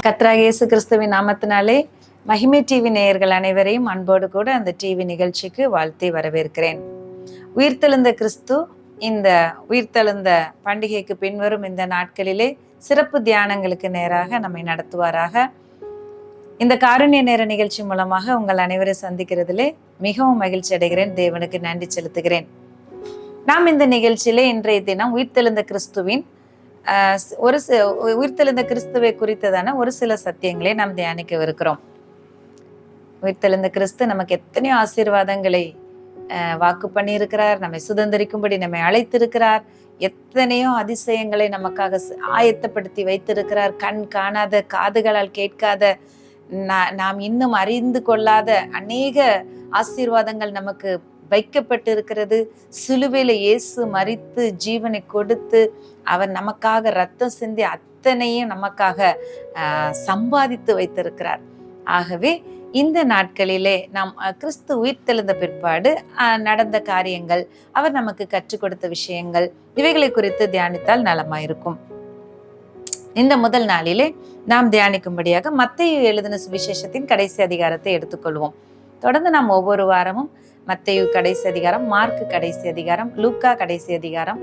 கர்த்தராகிய இயேசு கிறிஸ்துவின் நாமத்தினாலே மகிமை டிவி நேயர்கள் அனைவரையும் அன்போடு கூட அந்த டிவி நிகழ்ச்சிக்கு வாழ்த்தி வரவேற்கிறேன். உயிர்த்தெழுந்த கிறிஸ்து இந்த உயிர்த்தெழுந்த பண்டிகைக்கு பின்வரும் இந்த நாட்களிலே சிறப்பு தியானங்களுக்கு நேராக நம்மை நடத்துவாராக. இந்த காருண்ய நேர நிகழ்ச்சி மூலமாக உங்கள் அனைவரை சந்திக்கிறதிலே மிகவும் மகிழ்ச்சி அடைகிறேன். தேவனுக்கு நன்றி செலுத்துகிறேன். நாம் இந்த நிகழ்ச்சியிலே இன்றைய தினம் உயிர்த்தெழுந்த கிறிஸ்துவின் உயிர்த்தெழுந்த கிறிஸ்துவை குறித்ததான ஒரு சில சத்தியங்களை நாம் தியானிக்கவிருக்கிறோம். உயிர்த்தெழுந்த கிறிஸ்து நமக்கு எத்தனையோ ஆசீர்வாதங்களை வாக்கு பண்ணியிருக்கிறார். நம்மை சுதந்திரிக்கும்படி நம்மை அழைத்திருக்கிறார். எத்தனையோ அதிசயங்களை நமக்காக ஆயத்தப்படுத்தி வைத்திருக்கிறார். கண் காணாத, காதுகளால் கேட்காத, நாம் இன்னும் அறிந்து கொள்ளாத அநேக ஆசீர்வாதங்கள் நமக்கு வைக்கப்பட்டிருக்கிறது. சிலுவையில இயேசு மரித்து ஜீவனை கொடுத்து அவர் நமக்காக ரத்தம் சிந்தி அத்தனையும் நமக்காக சம்பாதித்து வைத்திருக்கிறார். ஆகவே இந்த நாட்களிலே நாம் கிறிஸ்து உயிர்த்தெழுந்த பிற்பாடு நடந்த காரியங்கள், அவர் நமக்கு கற்றுக் கொடுத்த விஷயங்கள், இவைகளை குறித்து தியானித்தால் நலமாயிருக்கும். இந்த முதல் நாளிலே நாம் தியானிக்கும்படியாக மத்தேயு எழுதின சுவிசேஷத்தின் கடைசி அதிகாரத்தை எடுத்துக்கொள்வோம். தொடர்ந்து நாம் ஒவ்வொரு வாரமும் மத்தேயு கடைசி அதிகாரம், மார்க்கு கடைசி அதிகாரம், லூக்கா கடைசி அதிகாரம்,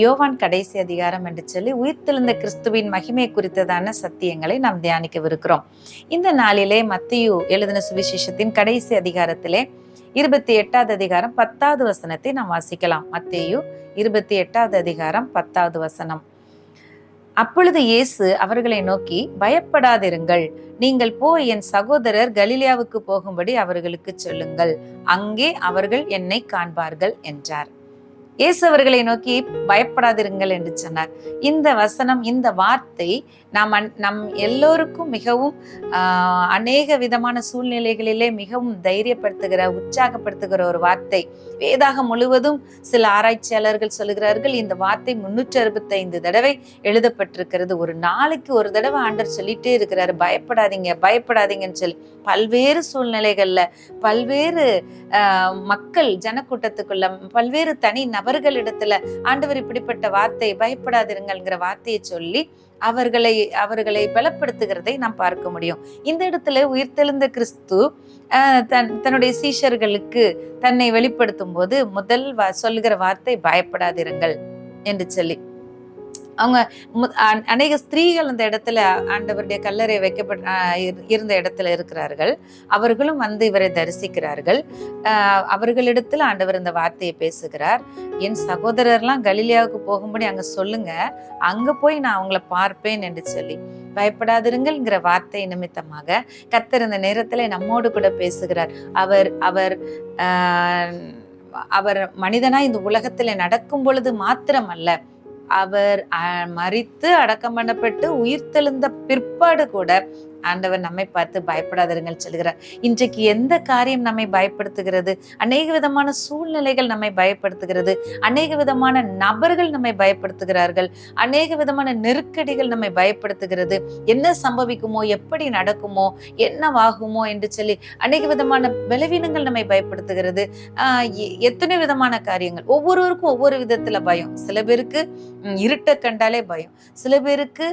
யோவான் கடைசி அதிகாரம் என்று சொல்லி உயிர்த்தெழுந்த கிறிஸ்துவின் மகிமை குறித்ததான சத்தியங்களை நாம் தியானிக்கவிருக்கிறோம். இந்த நாளிலே மத்தேயு எழுதின சுவிசேஷத்தின் கடைசி அதிகாரத்திலே 28வது அதிகாரம் 10வது வசனத்தை நாம் வாசிக்கலாம். மத்தேயு 28வது அதிகாரம் 10வது வசனம். அப்பொழுது இயேசு அவர்களை நோக்கி, பயப்படாதிருங்கள், நீங்கள் போய் என் சகோதரர் கலிலேயாவுக்கு போகும்படி அவர்களுக்கு சொல்லுங்கள், அங்கே அவர்கள் என்னை காண்பார்கள் என்றார். இயேசு அவர்களை நோக்கி பயப்படாதிருங்கள் என்று சொன்னார். இந்த வசனம், இந்த வார்த்தை நம் எல்லோருக்கும் மிகவும் அநேக விதமான சூழ்நிலைகளிலே மிகவும் தைரியப்படுத்துகிற, உற்சாகப்படுத்துகிற ஒரு வார்த்தை. வேதாகம் முழுவதும் சில ஆராய்ச்சியாளர்கள் சொல்லுகிறார்கள், இந்த வார்த்தை 365 தடவை எழுதப்பட்டிருக்கிறது. ஒரு நாளைக்கு ஒரு தடவை ஆண்டவர் சொல்லிட்டே இருக்கிறாரு, பயப்படாதீங்க பயப்படாதீங்கன்னு சொல்லி. பல்வேறு சூழ்நிலைகள்ல, பல்வேறு மக்கள் ஜனக்கூட்டத்துக்குள்ள, பல்வேறு தனி நபர்களிடத்துல ஆண்டவர் இப்படிப்பட்ட வார்த்தை, பயப்படாதிருங்கள்ங்கிற வார்த்தையை சொல்லி அவர்களை பலப்படுத்துகிறதை நாம் பார்க்க முடியும். இந்த இடத்துல உயிர்த்தெழுந்த கிறிஸ்து தன்னுடைய சீஷர்களுக்கு தன்னை வெளிப்படுத்தும் போது முதல் சொல்லுகிற வார்த்தை பயப்படாதிருங்கள் என்று சொல்லி. அவங்க அநேக ஸ்திரீகள் அந்த இடத்துல ஆண்டவருடைய கல்லறை இருந்த இடத்துல இருக்கிறார்கள். அவர்களும் வந்து இவரை தரிசிக்கிறார்கள். அவர்களிடத்துல ஆண்டவர் இந்த வார்த்தையை பேசுகிறார். என் சகோதரர்லாம் கலிலேயாவுக்கு போகும்படி அங்க சொல்லுங்க, அங்க போய் நான் அவங்கள பார்ப்பேன் என்று சொல்லி. பயப்படாதிருங்கள்ங்கிற வார்த்தை நிமித்தமாக கர்த்தர் இந்த நேரத்துல நம்மோடு கூட பேசுகிறார். அவர் மனிதனா இந்த உலகத்துல நடக்கும் பொழுது மாத்திரமல்ல, அவர் மரித்து அடக்கம் பண்ணப்பட்டு உயிர்த்தெழுந்த பிற்பாடு கூட ஆண்டவர் நம்மை பார்த்து பயப்படாதிருங்கள் சொல்கிறார். இன்றைக்கு எந்த காரியம் நம்மை பயப்படுத்துகிறது? அநேக விதமான சூழ்நிலைகள் நம்மை பயப்படுத்துகிறது. அநேக விதமான நபர்கள் நம்மை பயப்படுத்துகிறார்கள். அநேக விதமான நெருக்கடிகள் நம்மை பயப்படுத்துகிறது. என்ன சம்பவிக்குமோ, எப்படி நடக்குமோ, என்னவாகுமோ என்று சொல்லி அநேக விதமான பலவீனங்கள் நம்மை பயப்படுத்துகிறது. எத்தனை விதமான காரியங்கள், ஒவ்வொருவருக்கும் ஒவ்வொரு விதத்துல பயம். சில பேருக்கு இருட்டை கண்டாலே பயம், சில பேருக்கு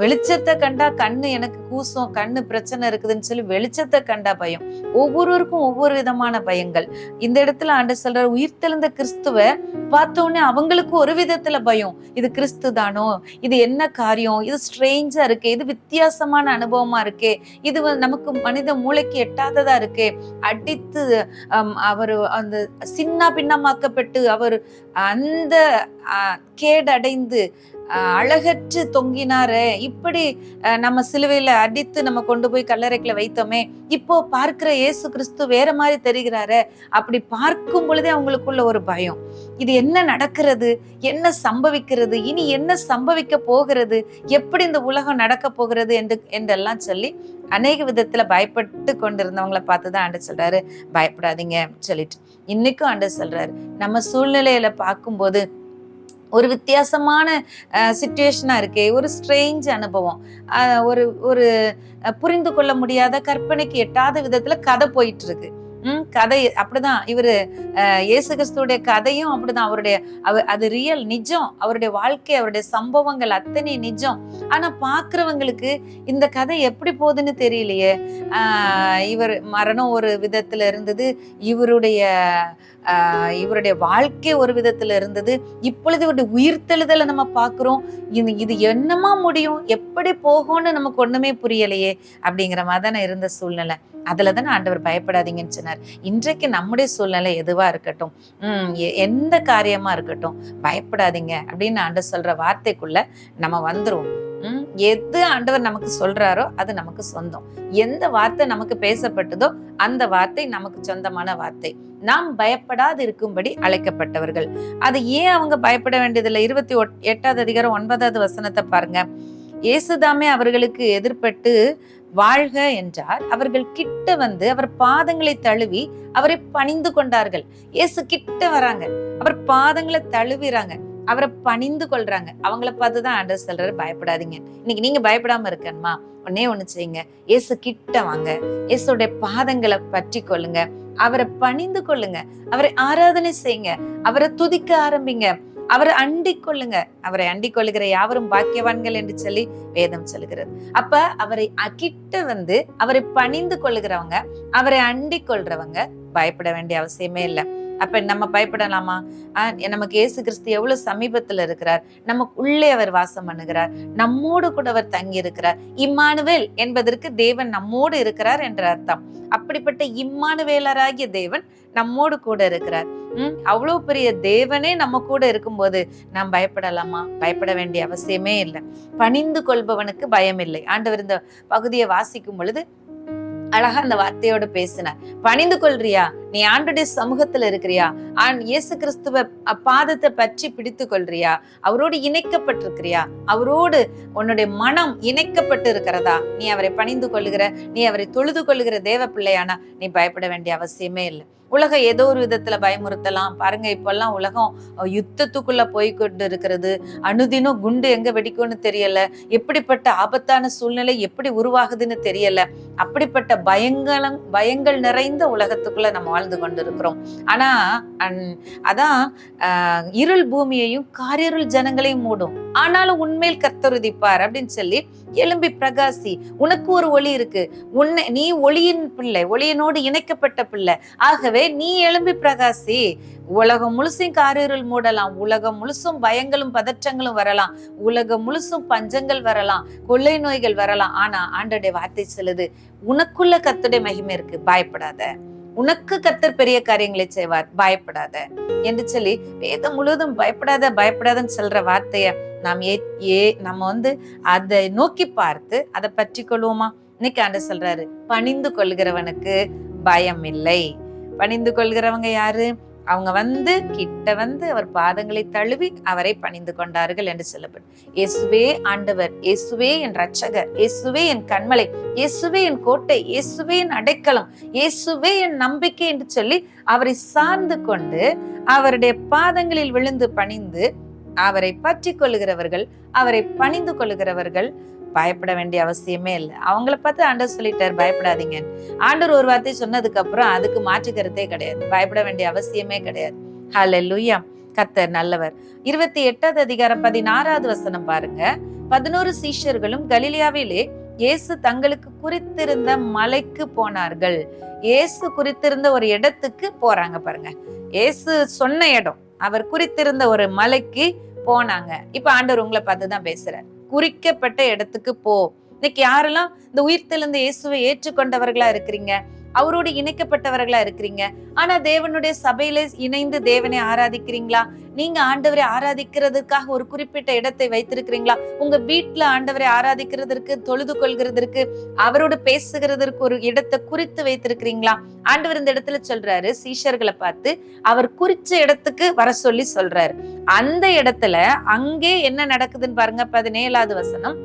வெளிச்சத்தை கண்டா கண்ணு எனக்கு கூசும், கண்ணு பிரச்சனை இருக்குதுன்னு சொல்லி வெளிச்சத்தை கண்டா பயம். ஒவ்வொருவருக்கும் ஒவ்வொரு விதமான பயங்கள். இந்த இடத்துல ஆண்டவர் சொல்றார், உயிர்த்தெழுந்த கிறிஸ்துவ பார்த்தோன்னே அவங்களுக்கு ஒரு விதத்துல பயம். இது கிறிஸ்து தானோ, இது என்ன காரியம், இது ஸ்ட்ரேஞ்சா இருக்கே, இது வித்தியாசமான அனுபவமா இருக்கே, இது நமக்கு மனித மூளைக்கு எட்டாததா இருக்கே. அடித்து அவர் அந்த சின்ன பின்னமாக்கப்பட்டு அவர் அந்த கேடடைந்து அழகற்று தொங்கினாரு. இப்படி நம்ம சிலுவையில அடித்து நம்ம கொண்டு போய் கல்லறைக்குள்ள வைத்தோமே, இப்போ பார்க்கிற இயேசு கிறிஸ்து வேற மாதிரி தெரிகிறாரு. அப்படி பார்க்கும் பொழுதே அவங்களுக்குள்ள ஒரு பயம். இது என்ன நடக்கிறது, என்ன சம்பவிக்கிறது, இனி என்ன சம்பவிக்க போகிறது, எப்படி இந்த உலகம் நடக்க போகிறது என்றெல்லாம் சொல்லி அநேக விதத்துல பயப்பட்டு கொண்டிருந்தவங்களை பார்த்துதான் ஆண்டவர் சொல்றாரு, பயப்படாதீங்க சொல்லிட்டு. இன்னைக்கும் ஆண்டவர் சொல்றாரு, நம்ம சூழ்நிலையில பார்க்கும்போது ஒரு வித்தியாசமான சிச்சுவேஷனா இருக்கே, ஒரு ஸ்ட்ரேஞ்ச் அனுபவம், ஒரு புரிந்து கொள்ள முடியாத, கற்பனைக்கு எட்டாத விதத்துல கதை போயிட்டு இருக்கு. கதை அப்படிதான். இவரு இயேசு கிறிஸ்துடைய கதையும் அப்படிதான். அவருடைய அது ரியல், நிஜம். அவருடைய வாழ்க்கை, அவருடைய சம்பவங்கள் அத்தனை நிஜம். ஆனா பாக்குறவங்களுக்கு இந்த கதை எப்படி போகுதுன்னு தெரியலையே. இவர் மரணம் ஒரு விதத்துல இருந்தது, இவருடைய வாழ்க்கை ஒரு விதத்துல இருந்தது, இப்பொழுது இவருடைய உயிர்த்தெழுதலை நம்ம பாக்குறோம். இது என்னமா முடியும், எப்படி போகும்னு நமக்கு ஒண்ணுமே புரியலையே அப்படிங்கிற மாதிரி தானே இருந்த சூழ்நிலை. அதுலதானே ஆண்டவர் பயப்படாதீங்கன்னு சொன்னார். இன்றைக்கு நம்முடைய சூழ்நிலை எதுவா இருக்கட்டும், எந்த காரியமா இருக்கட்டும், பயப்படாதீங்க அப்படின்னு ஆண்டவர் சொல்ற வார்த்தைக்குள்ள நம்ம வந்துருவோம். எது ஆண்டவர் நமக்கு சொல்றாரோ அது நமக்கு சொந்தம். எந்த வார்த்தை நமக்கு பேசப்பட்டதோ அந்த வார்த்தை நமக்கு சொந்தமான வார்த்தை. நாம் பயப்படாது இருக்கும்படி அழைக்கப்பட்டவர்கள். அது ஏன் அவங்க பயப்பட வேண்டியதில்லை? 28வது அதிகாரம் 9வது வசனத்தை பாருங்க. இயேசுதாமே அவர்களுக்கு எதிர்பட்டு வாழ்க என்றார். அவர்கள் கிட்ட வந்து அவர் பாதங்களை தழுவி அவரை பணிந்து கொண்டார்கள். இயேசு கிட்ட வராங்க, அவர் பாதங்களை தழுவிறாங்க, அவரை பணிந்து கொள்றாங்க. அவங்கள பார்த்துதான் ஆண்டவர் சொல்றாரு பயப்படாதீங்க. இன்னைக்கு நீங்க பயப்படாம இருக்கணுமா? ஒண்ணு செய்யுங்க, இயேசு கிட்ட வாங்க, இயேசுடைய பாதங்களை பற்றி கொள்ளுங்க, அவரை பணிந்து கொள்ளுங்க, அவரை ஆராதனை செய்யுங்க, அவரை துதிக்க ஆரம்பிங்க, அவரை அண்டிக் கொள்ளுங்க. அவரை அண்டிக் கொள்ளுகிற யாவரும் பாக்கியவான்கள் என்று சொல்லி வேதம் சொல்லுகிறது. அப்ப அவரை கிட்ட வந்து அவரை பணிந்து கொள்ளுகிறவங்க, அவரை அண்டிக் கொள்றவங்க பயப்பட வேண்டிய அவசியமே இல்லை. அப்ப நம்ம பயப்படலாமா? நமக்கு இயேசு கிறிஸ்து எவ்வளவு சமீபத்துல இருக்கிறார், நமக்கு உள்ளே அவர் வாசம் பண்ணுகிறார், நம்மோடு கூட அவர் தங்கி இருக்கிறார். இம்மானுவேல் என்பதற்கு தேவன் நம்மோடு இருக்கிறார் என்ற அர்த்தம். அப்படிப்பட்ட இம்மானுவேலராகிய தேவன் நம்மோடு கூட இருக்கிறார். அவ்வளவு பெரிய தேவனே நம்ம கூட இருக்கும்போது நாம் பயப்படலாமா? பயப்பட வேண்டிய அவசியமே இல்லை. பணிந்து கொள்பவனுக்கு பயம் இல்லை. ஆண்டவர் இந்த பகுதியை வாசிக்கும் பொழுது அழகா அந்த வார்த்தையோட பேசினார். பணிந்து கொள்றியா? நீ ஆண்டுடைய சமூகத்துல இருக்கிறியா? இயேசு கிறிஸ்துவ பாதத்தை பற்றி பிடித்து கொள்றியா? அவரோடு இணைக்கப்பட்டிருக்கிறியா? அவரோடு உன்னுடைய மனம் இணைக்கப்பட்டு இருக்கிறதா? நீ அவரை பணிந்து கொள்ளுகிற, நீ அவரை தொழுது கொள்ளுகிற தேவ பிள்ளையானா நீ பயப்பட வேண்டிய அவசியமே இல்லை. உலகம் ஏதோ ஒரு விதத்துல பயமுறுத்தலாம். பாருங்க, இப்பெல்லாம் உலகம் யுத்தத்துக்குள்ள போய்கொண்டு இருக்கிறது. அனுதினம் குண்டு எங்க வெடிக்கும்னு தெரியல, எப்படிப்பட்ட ஆபத்தான சூழ்நிலை எப்படி உருவாகுதுன்னு தெரியல. அப்படிப்பட்ட பயங்கள் நிறைந்த உலகத்துக்குள்ள நம்ம வாழ்ந்து கொண்டு இருக்கிறோம். ஆனா அதான் இருள் பூமியையும் காரிருள் ஜனங்களையும் மூடும், ஆனாலும் உண்மையில் கர்த்தர் உதிப்பார் அப்படின்னு சொல்லி எழும்பி பிரகாசி. உனக்கு ஒரு ஒளி இருக்கு, நீ ஒளியின் பிள்ளை, ஒளியினோடு இணைக்கப்பட்ட பிள்ளை. ஆகவே நீ எழும்பி பிரகாசி. உலகம் முழுசும் காரிருள் மூடலாம், உலகம் முழுசும் பயங்களும் பதற்றங்களும் வரலாம், உலகம் முழுசும் பஞ்சங்கள் வரலாம், கொள்ளை நோய்கள் வரலாம். ஆனா ஆண்டவருடைய வார்த்தை சொல்லுது, உனக்குள்ள கர்த்தருடைய மகிமை இருக்கு, பயப்படாத. உனக்கு கர்த்தர் பெரிய காரியங்களை செய்வார், பயப்படாத என்று சொல்லி வேதம் முழுவதும் பயப்படாத பயப்படாதன்னு சொல்ற வார்த்தைய நம்ம அதை நோக்கி பார்த்து அதை பற்றி கொள்வோமா? இன்னைக்கு ஆண்டவர் சொல்றாரு, பணிந்து கொள்கிறவனுக்கு பயம் இல்லை. பணிந்து கொள்கிறவங்க யாரு? அவங்க கிட்ட அவர் பாதங்களை தழுவி அவரை பணிந்து கொண்டார்கள் என்று சொல்லப்படும். இயேசுவே ஆண்டவர், இயேசுவே என் ரட்சகர், இயேசுவே என் கண்மலை, இயேசுவே என் கோட்டை, இயேசுவே என் அடைக்கலம், இயேசுவே என் நம்பிக்கை என்று சொல்லி அவரை சார்ந்து கொண்டு அவருடைய பாதங்களில் விழுந்து பணிந்து அவரை பற்றி கொள்ளுகிறவர்கள், அவரை பணிந்து கொள்ளுகிறவர்கள் பயப்பட வேண்டிய அவசியமே இல்லை. அவங்கள பார்த்து ஆண்டவர் சொல்லிட்டார் பயப்படாதீங்க. ஆண்டவர் ஒரு வார்த்தை சொன்னதுக்கு அப்புறம் அதுக்கு மாற்று கருத்தே கிடையாது, பயப்பட வேண்டிய அவசியமே கிடையாது. ஹல்லேலூயா, கர்த்தர் நல்லவர். 28வது அதிகாரம் 16வது வசனம் பாருங்க. 11 சீஷர்களும் கலிலேயாவிலே இயேசு தங்களுக்கு குறித்திருந்த மலைக்கு போனார்கள். இயேசு குறித்திருந்த ஒரு இடத்துக்கு போறாங்க பாருங்க. இயேசு சொன்ன இடம், அவர் குறித்திருந்த ஒரு மலைக்கு போனாங்க. இப்ப ஆண்டவர் உங்களை பார்த்துதான் பேசுறார், குறிக்கப்பட்ட இடத்துக்கு போ. இன்னைக்கு யாரெல்லாம் இந்த உயிர்த்தெழுந்த இயேசுவை ஏற்றுக்கொண்டவர்களா இருக்கிறீங்க, அவரோடு இணைக்கப்பட்டவர்களா இருக்கிறீங்க, ஆனா தேவனுடைய சபையில இணைந்து தேவனை ஆராதிக்கிறீங்களா? நீங்க ஆண்டவரை ஆராதிக்கிறதுக்காக ஒரு குறிப்பிட்ட இடத்தை வைத்திருக்கிறீங்களா? உங்க வீட்டுல ஆண்டவரை ஆராதிக்கிறதற்கு, தொழுது கொள்கிறதற்கு, அவரோடு பேசுகிறதற்கு ஒரு இடத்தை குறித்து வைத்திருக்கிறீங்களா? ஆண்டவர் இந்த இடத்துல சொல்றாரு, சீஷர்களை பார்த்து அவர் குறிச்ச இடத்துக்கு வர சொல்லி சொல்றாரு. அந்த இடத்துல அங்கே என்ன நடக்குதுன்னு பாருங்க. 17வது வசனம்.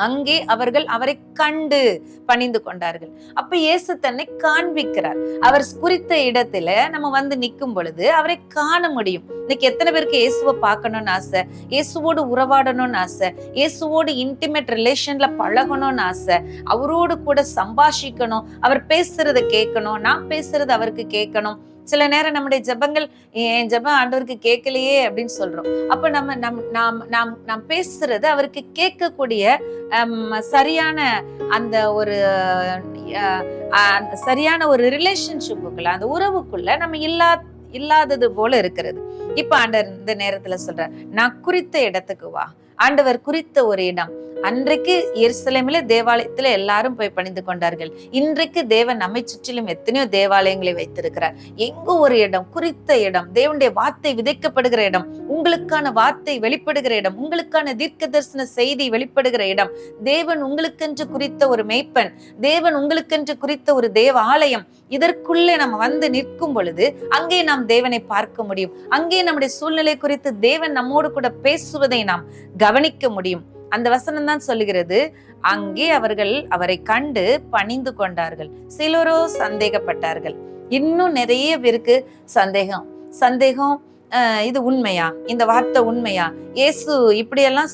அங்கே அவர்கள் அவரை கண்டு பணிந்து கொண்டார்கள். அப்ப இயேசு தன்னை காண்பிக்கிறார். அவர் குறித்த இடத்துல நம்ம வந்து நிற்கும் பொழுது அவரை காண முடியும். இன்னைக்கு எத்தனை பேருக்கு இயேசுவை பார்க்கணும்னு ஆசை, இயேசுவோடு உறவாடணும்னு ஆசை, இயேசுவோடு இன்டிமேட் ரிலேஷன்ல பழகணும்னு ஆசை, அவரோடு கூட சம்பாஷிக்கணும், அவர் பேசுறத கேட்கணும், நான் பேசுறது அவருக்கு கேட்கணும். சில நேரம் நம்முடைய ஜெபங்கள், என் ஜெபம் ஆண்டவருக்கு கேட்கலையே அப்படின்னு சொல்றோம். அப்ப நம்ம நாம் பேசுறது அவருக்கு கேட்கக்கூடிய சரியான அந்த ஒரு சரியான ஒரு ரிலேஷன்ஷிப்புக்குள்ள, அந்த உறவுக்குள்ள நம்ம இல்லாதது போல இருக்கிறது. இப்ப ஆண்டவர் இந்த நேரத்துல சொல்றார், நான் குறித்த இடத்துக்கு வா. ஆண்டவர் குறித்த ஒரு இடம். அன்றைக்கு எருசலேமிலே தேவாலயத்துல எல்லாரும் போய் பணிந்து கொண்டார்கள். இன்றைக்கு தேவன் நம்மை சுற்றிலும் எத்தனையோ தேவாலயங்களை வைத்திருக்கிறார். எங்க ஒரு இடம், குறித்த இடம், தேவனுடைய வார்த்தை விதைக்கப்படுகிற இடம், உங்களுக்கான வார்த்தை வெளிப்படுகிற இடம், உங்களுக்கான தீர்க்க தரிசன செய்தி வெளிப்படுகிற இடம், தேவன் உங்களுக்கென்று குறித்த ஒரு மேய்ப்பன், தேவன் உங்களுக்கென்று குறித்த ஒரு தேவ ஆலயம், இதற்குள்ளே நம்ம வந்து நிற்கும் பொழுது அங்கே நாம் தேவனை பார்க்க முடியும். அங்கே நம்முடைய சூழ்நிலை குறித்து தேவன் நம்மோடு கூட பேசுவதை நாம் கவனிக்க முடியும். அந்த வசனம் தான் சொல்லுகிறது, அங்கே அவர்கள் அவரை கண்டு பணிந்து கொண்டார்கள், சிலரோ சந்தேகப்பட்டார்கள். இன்னும் நிறைய பேருக்கு சந்தேகம் இது உண்மையா, இந்த வார்த்தை உண்மையா, இயேசு இப்படியெல்லாம்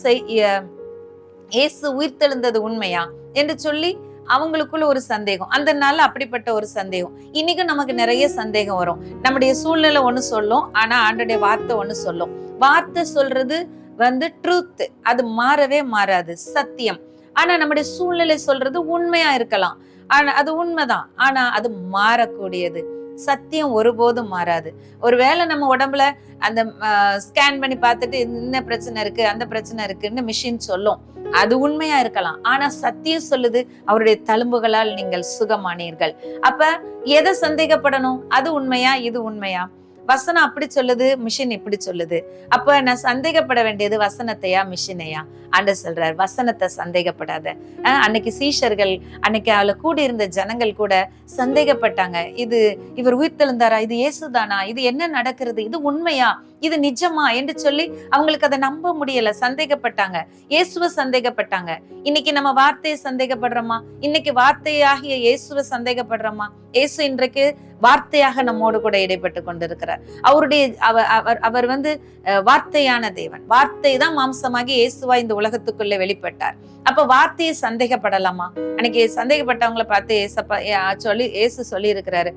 இயேசு உயிர்த்தெழுந்தது உண்மையா என்று சொல்லி அவங்களுக்குள்ள ஒரு சந்தேகம். அந்த நாள் அப்படிப்பட்ட ஒரு சந்தேகம். இன்னைக்கும் நமக்கு நிறைய சந்தேகம் வரும். நம்முடைய சூழ்நிலை ஒண்ணு சொல்லும், ஆனா ஆண்டவருடைய வார்த்தை ஒண்ணு சொல்லும். வார்த்தை சொல்றது வந்து ட்ரூத், அது மாறவே மாறாது, சத்தியம். ஆனா நம்முடைய சூழ்நிலை சொல்றது உண்மையா இருக்கலாம், ஆனா அது உண்மைதான், ஆனா அது மாறக்கூடியது. சத்தியம் ஒருபோதும் மாறாது. ஒருவேளை நம்ம உடம்புல அந்த ஸ்கேன் பண்ணி பார்த்துட்டு இந்த பிரச்சனை இருக்கு, அந்த பிரச்சனை இருக்குன்னு மிஷின் சொல்லும், அது உண்மையா இருக்கலாம். ஆனா சத்தியம் சொல்லுது, அவருடைய தழும்புகளால் நீங்கள் சுகமானீர்கள். அப்ப எதை சந்தேகப்படணும்? அது உண்மையா, இது உண்மையா? வசனம் அப்படி சொல்லுது, மிஷின் இப்படி சொல்லுது. அப்ப நான் சந்தேகப்பட வேண்டியது வசனத்தையா மிஷினையா? ஆண்டவர் சொல்றார், வசனத்தை சந்தேகப்படாத. அன்னைக்கு சீஷர்கள், அன்னைக்கு அவளை கூடி இருந்த ஜனங்கள் கூட சந்தேகப்பட்டாங்க. இவர் உயிர்த்தெழுந்தாரா, இது இயேசுதானா, இது என்ன நடக்கிறது, இது உண்மையா, இது நிஜமா என்று சொல்லி அவங்களுக்கு அதை நம்ப முடியல, சந்தேகப்பட்டாங்க. இயேசுவை சந்தேகப்பட்டாங்க. இன்னைக்கு நம்ம வார்த்தையை சந்தேகப்படுறோமா? இன்னைக்கு வார்த்தையாகிய இயேசுவை சந்தேகப்படுறோமா? இயேசு இன்றைக்கு வார்த்தையாக நம்மோடு கூட இடைப்பட்டு கொண்டிருக்கிறார். அவர் வந்து வார்த்தையான தேவன். வார்த்தை தான் மாம்சமாகி இயேசுவா இந்த உலகத்துக்குள்ள வெளிப்பட்டார். அப்ப வார்த்தையை சந்தேகப்படலாமா? அன்னைக்கு சந்தேகப்பட்டவங்களை பார்த்து இயேசு சொல்லி இருக்கிறாரு,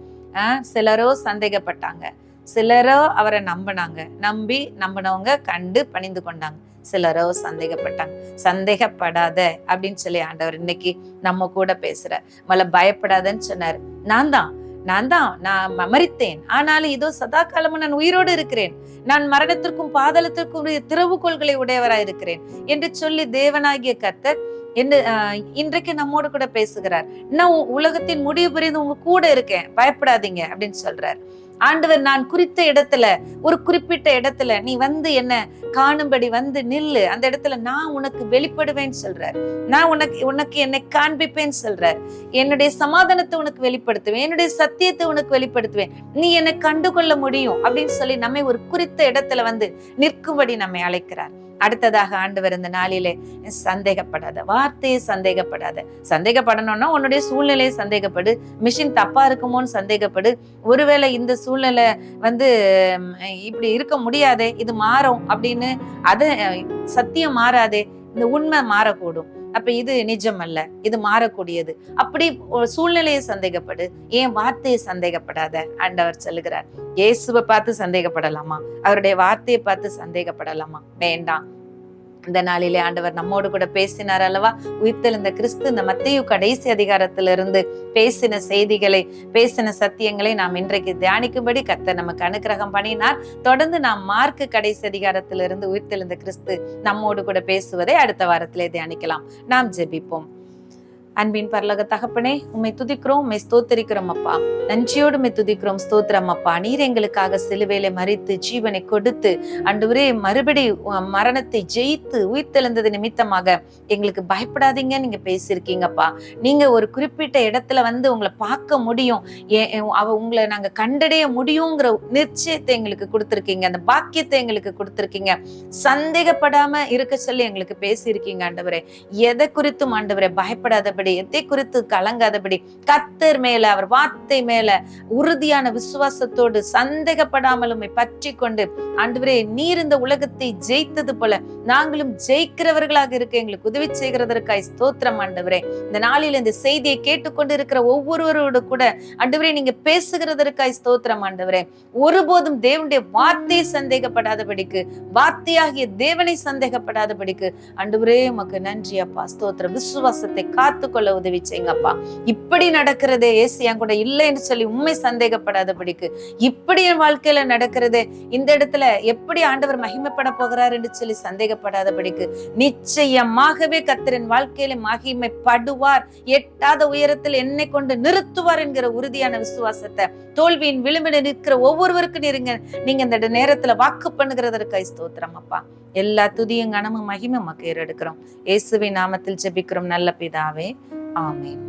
சிலரோ சந்தேகப்பட்டாங்க, சிலரோ அவரை நம்பினவங்க கண்டு பணிந்து கொண்டாங்க, சிலரோ சந்தேகப்பட்டாங்க. சந்தேகப்படாத அப்படின்னு சொல்லி ஆண்டவர் இன்னைக்கு நம்ம கூட பேசுற. பயப்படாதன்னு சொன்னாரு. நான் மரித்தேன், ஆனாலும் இதோ சதா காலமும் நான் உயிரோடு இருக்கிறேன், நான் மரணத்திற்கும் பாதாளத்திற்கும் திறவுகோள்களை உடையவராய் இருக்கிறேன் என்று சொல்லி தேவனாகிய கர்த்தர் இன்றைக்கு நம்மோடு கூட பேசுகிறார். நான் உலகத்தின் முடிவு புரிந்து உங்க கூட இருக்கேன், பயப்படாதீங்க அப்படின்னு சொல்றார் ஆண்டவர். நான் குறித்த இடத்துல, ஒரு குறிப்பிட்ட இடத்துல நீ வந்து என்ன காணும்படி வந்து நில்லு, அந்த இடத்துல நான் உனக்கு வெளிப்படுவேன்னு சொல்றார். நான் உனக்கு என்னை காண்பிப்பேன்னு சொல்றார். என்னுடைய சமாதானத்தை உனக்கு வெளிப்படுத்துவேன், என்னுடைய சத்தியத்தை உனக்கு வெளிப்படுத்துவேன், நீ என்னை கண்டுகொள்ள முடியும் அப்படின்னு சொல்லி நம்மை ஒரு குறித்த இடத்துல வந்து நிற்கும்படி நம்மை அழைக்கிறார். அடுத்ததாக ஆண்டவர் இந்த நாளிலே, சந்தேகப்படாத, வார்த்தையை சந்தேகப்படணும்னா உன்னுடைய சூழ்நிலையை சந்தேகப்படு, மிஷின் தப்பா இருக்குமோன்னு சந்தேகப்படு, ஒருவேளை இந்த சூழ்நிலை வந்து இப்படி இருக்க முடியாதே, இது மாறும் அப்படின்னு, அது சத்தியம் மாறாதே, இந்த உண்மை மாறக்கூடும், அப்ப இது நிஜம் அல்ல, இது மாறக்கூடியது. அப்படி சூழ்நிலையை சந்தேகப்படு, ஏன் வார்த்தையை சந்தேகப்படாத ஆண்டவர் சொல்லுகிறார். இயேசுவை பார்த்து சந்தேகப்படலாமா? அவருடைய வார்த்தையை பார்த்து சந்தேகப்படலாமா? வேண்டாம். இந்த நாளிலே ஆண்டவர் நம்மோடு கூட பேசினார் அல்லவா? உயிர்த்தெழுந்த கிறிஸ்து இந்த மத்தேயு கடைசி அதிகாரத்திலிருந்து பேசின செய்திகளை, பேசின சத்தியங்களை நாம் இன்றைக்கு தியானிக்கும்படி கர்த்தர் நமக்கு அனுக்கிரகம் பண்ணினார். தொடர்ந்து நாம் மார்க்கு கடைசி அதிகாரத்திலிருந்து உயிர்த்தெழுந்த கிறிஸ்து நம்மோடு கூட பேசுவதை அடுத்த வாரத்திலே தியானிக்கலாம். நாம் ஜெபிப்போம். அன்பின் பரலோக தகப்பனே, உம்மை துதிக்கிறோம், உம்மை ஸ்தோத்திரிக்கிறோம் அப்பா. நன்றியோடுமே துதிக்கிறோம். ஸ்தோத்திரம் அப்பா. நீர் எங்களுக்காக சிலுவையில மரித்து ஜீவனை கொடுத்து ஆண்டவரே மறுபடி மரணத்தை ஜெயித்து உயிர்த்தெழுந்தது நிமித்தமாக எங்களுக்கு பயப்படாதீங்க நீங்க பேசியிருக்கீங்கப்பா. நீங்க ஒரு குறிப்பிட்ட இடத்துல வந்து உங்களை பார்க்க முடியும், உங்களை நாங்க கண்டடைய முடியுங்கிற நிச்சயத்தை எங்களுக்கு கொடுத்திருக்கீங்க. அந்த பாக்கியத்தை எங்களுக்கு கொடுத்திருக்கீங்க. சந்தேகப்படாம இருக்க சொல்லி எங்களுக்கு பேசியிருக்கீங்க ஆண்டவரே. எதை குறித்தும் ஆண்டவரே பயப்படாதபடி, எதை குறித்து கலங்காதபடி, கர்த்தர் மேல அவர் வார்த்தை மேல உறுதியான விசுவாசத்தோடு சந்தேகப்படாமலும் பற்றி கொண்டு ஆண்டவரே நீர் இந்த உலகத்தை ஜெயித்தது போல நாங்களும் ஜெயிக்கிறவர்களாக இருக்க எங்களுக்கு உதவி செய்கிறதற்காய் ஸ்தோத்திரம் ஆண்டவரே. இந்த நாளில் இந்த செய்தியை கேட்டுக்கொண்டு இருக்கிற ஒவ்வொருவரோடு கூட ஆண்டவரே நீங்க பேசுகிறதற்காய் ஸ்தோத்திரம் ஆண்டவரே. ஒருபோதும் தேவனுடைய வார்த்தையை சந்தேகப்படாதபடிக்கு, வார்த்தையாகிய தேவனை சந்தேகப்படாதபடிக்கு ஆண்டவரே உமக்கு நன்றி அப்பா. ஸ்தோத்திரம். விசுவாசத்தை காத்துக்கொள்ள உதவி செய்யுங்கப்பா. இப்படி நடக்கிறதே ஏசு என் கூட இல்லைன்னு சொல்லி உண்மை சந்தேகப்படாதபடிக்கு, இப்படி என் வாழ்க்கையில நடக்கிறது, இந்த இடத்துல எப்படி ஆண்டவர் மகிமைப்பட போகிறார் என்று சொல்லி சந்தேகப்படாதபடிக்கு, நிச்சயமாகவே கர்த்தரின் வாழ்க்கையில மகிமைப்படுவார், எட்டாத உயரத்தில் என்னை கொண்டு நிறுத்துவார் என்கிற உறுதியான விசுவாசத்தை தோல்வியின் விளிம்பில் நிற்கிற ஒவ்வொருவருக்கும் நீங்க இந்த நேரத்துல வாக்கு பண்ணுகிறதற்காய் ஸ்தோத்திரம் அப்பா. எல்லா துதியும் கனமும் மகிமை மக்கள் எடுக்கிறோம். இயேசுவின் நாமத்தில் ஜெபிக்கிறோம் நல்ல பிதாவே, ஆமென்.